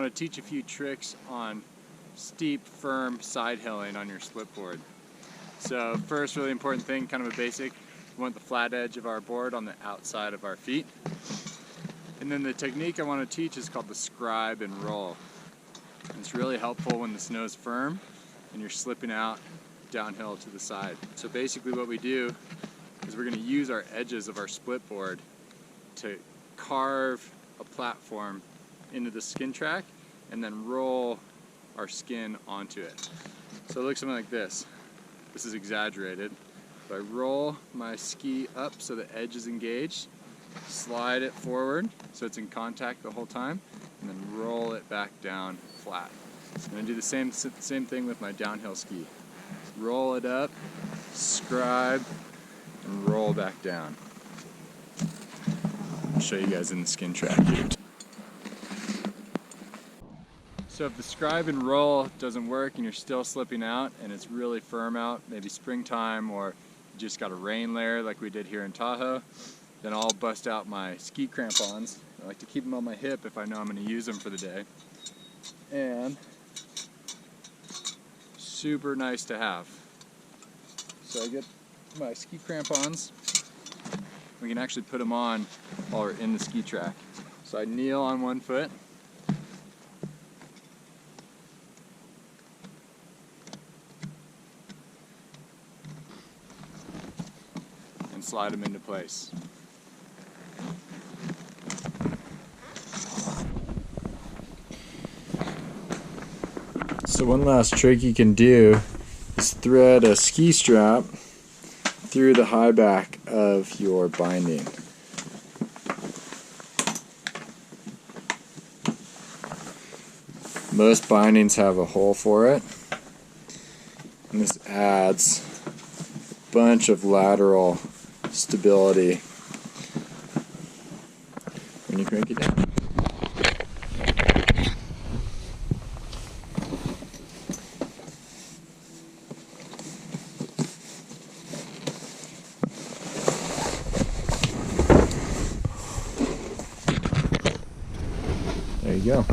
want to teach a few tricks on steep, firm side hilling on your splitboard. So first, really important thing, kind of a basic, we want the flat edge of our board on the outside of our feet. And then the technique I want to teach is called the Scribe Roll. It's really helpful when the snow is firm and you're slipping out downhill to the side. So basically what we do is we're going to use our edges of our splitboard to carve a platform into the skin track and then roll our skin onto it. So it looks something like this. This is exaggerated. If I roll my ski up so the edge is engaged, slide it forward so it's in contact the whole time, and then roll it back down flat. I'm going to do the same thing with my downhill ski. Roll it up, scribe, and roll back down. I'll show you guys in the skin track here. So if the scribe and roll doesn't work and you're still slipping out and it's really firm out, maybe springtime, or you just got a rain layer like we did here in Tahoe, then I'll bust out my ski crampons. I like to keep them on my hip if I know I'm going to use them for the day. And super nice to have. So I get my ski crampons. We can actually put them on while we're in the ski track. So I kneel on one foot. And slide them into place. So one last trick you can do is thread a ski strap through the high back of your binding. Most bindings have a hole for it, and this adds a bunch of lateral stability when you crank it down. There you go.